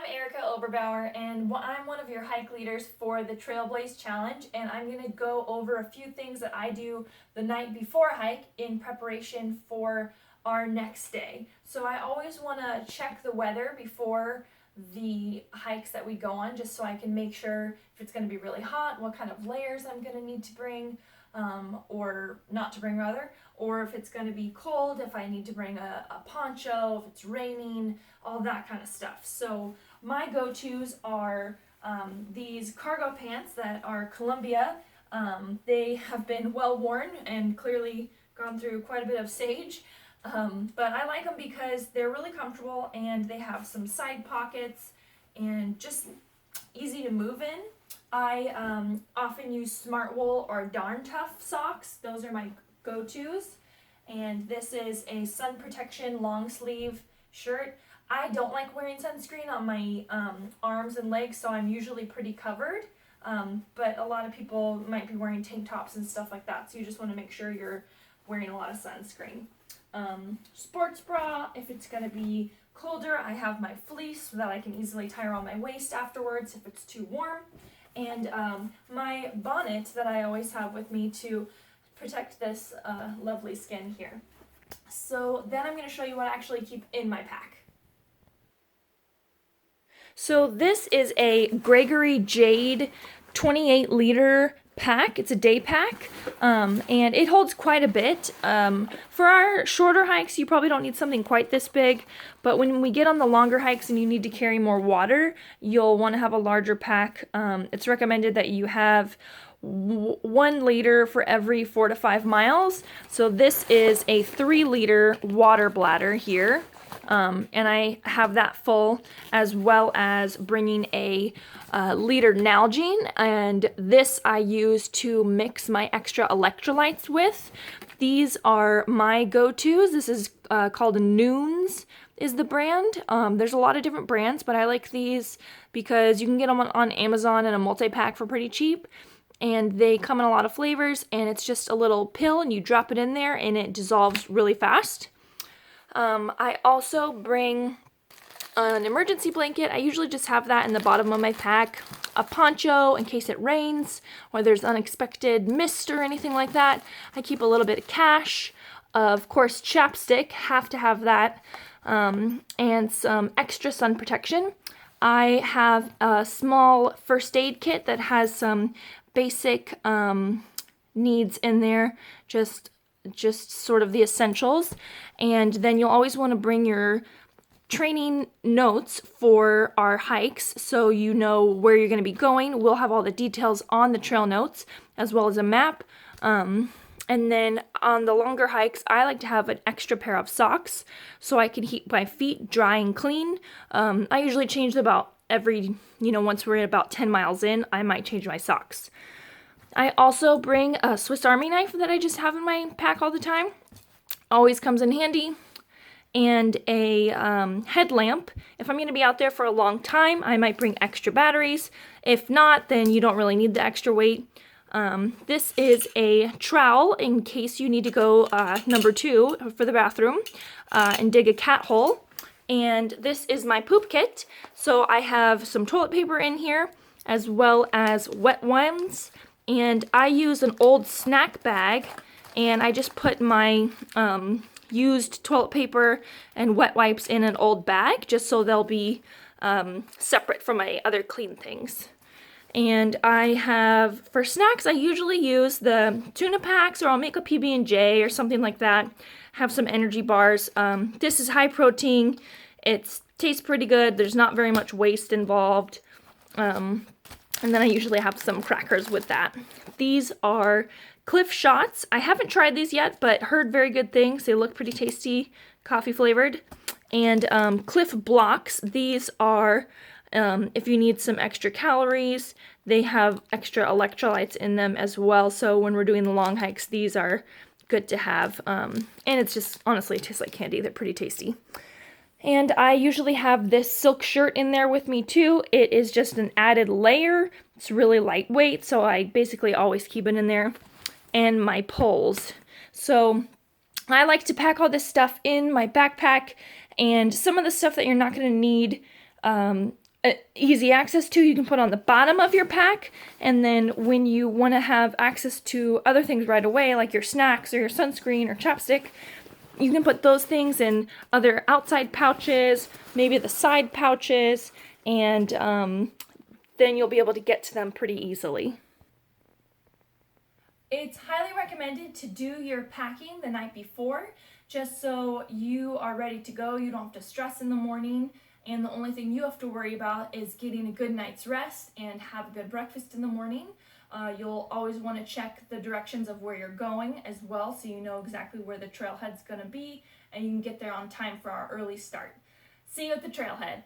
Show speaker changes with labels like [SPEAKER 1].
[SPEAKER 1] Erica Oberbauer, and I'm one of your hike leaders for the Trailblaze Challenge, and I'm going to go over a few things that I do the night before a hike in preparation for our next day. So I always want to check the weather before the hikes that we go on, just so I can make sure if it's going to be really hot, what kind of layers I'm going to need to bring, or not to bring rather, or if it's going to be cold, if I need to bring a poncho, if it's raining, all that kind of stuff. So my go-tos are these cargo pants that are Columbia. They have been well worn and clearly gone through quite a bit of sage. But I like them because they're really comfortable and they have some side pockets and just easy to move in. I often use Smart Wool or Darn Tough socks. Those are my go-tos. And this is a sun protection long sleeve shirt. I don't like wearing sunscreen on my arms and legs, so I'm usually pretty covered. But a lot of people might be wearing tank tops and stuff like that, so you just want to make sure you're wearing a lot of sunscreen. Sports bra, if it's going to be colder, I have my fleece so that I can easily tie around my waist afterwards if it's too warm. And my bonnet that I always have with me to protect this lovely skin here. So then I'm going to show you what I actually keep in my pack. So this is a Gregory Jade 28 liter pack. It's a day pack, and it holds quite a bit. For our shorter hikes, you probably don't need something quite this big, but when we get on the longer hikes and you need to carry more water, you'll want to have a larger pack. It's recommended that you have 1 liter for every 4 to 5 miles. So this is a 3 liter water bladder here. And I have that full, as well as bringing a liter Nalgene, and this I use to mix my extra electrolytes with. These are my go-tos. This is called Noons is the brand. There's a lot of different brands, but I like these because you can get them on Amazon in a multi-pack for pretty cheap. And they come in a lot of flavors, and it's just a little pill, and you drop it in there, and it dissolves really fast. I also bring an emergency blanket. I usually just have that in the bottom of my pack. A poncho in case it rains or there's unexpected mist or anything like that. I keep a little bit of cash. Of course, chapstick, have to have that. And some extra sun protection. I have a small first aid kit that has some basic needs in there, just sort of the essentials. And then you'll always want to bring your training notes for our hikes so you know where you're going to be going. We'll have all the details on the trail notes as well as a map. And then on the longer hikes, I like to have an extra pair of socks so I can keep my feet dry and clean. I usually change them about every, once we're at about 10 miles in, I might change my socks. I also bring a Swiss Army knife that I just have in my pack all the time. Always comes in handy. And a headlamp. If I'm going to be out there for a long time, I might bring extra batteries. If not, then you don't really need the extra weight. This is a trowel in case you need to go number 2 for the bathroom and dig a cat hole. And this is my poop kit. So I have some toilet paper in here as well as wet ones. And I use an old snack bag, and I just put my used toilet paper and wet wipes in an old bag just so they'll be separate from my other clean things. And I have, for snacks, I usually use the tuna packs, or I'll make a PB&J or something like that. Have some energy bars. This is high protein. It tastes pretty good. There's not very much waste involved. And then I usually have some crackers with that. These are Cliff Shots. I haven't tried these yet, but heard very good things. They look pretty tasty, coffee flavored. And Cliff Blocks. These are, if you need some extra calories, they have extra electrolytes in them as well. So when we're doing the long hikes, these are good to have. And it's just, honestly, it tastes like candy. They're pretty tasty. And I usually have this silk shirt in there with me too. It is just an added layer. It's really lightweight, so I basically always keep it in there. And my poles. So I like to pack all this stuff in my backpack, and some of the stuff that you're not going to need easy access to, you can put on the bottom of your pack, and then when you want to have access to other things right away, like your snacks or your sunscreen or chapstick, you can put those things in other outside pouches, maybe the side pouches, and then you'll be able to get to them pretty easily. It's highly recommended to do your packing the night before, just so you are ready to go. You don't have to stress in the morning, and the only thing you have to worry about is getting a good night's rest and have a good breakfast in the morning. You'll always want to check the directions of where you're going as well, so you know exactly where the trailhead's going to be, and you can get there on time for our early start. See you at the trailhead.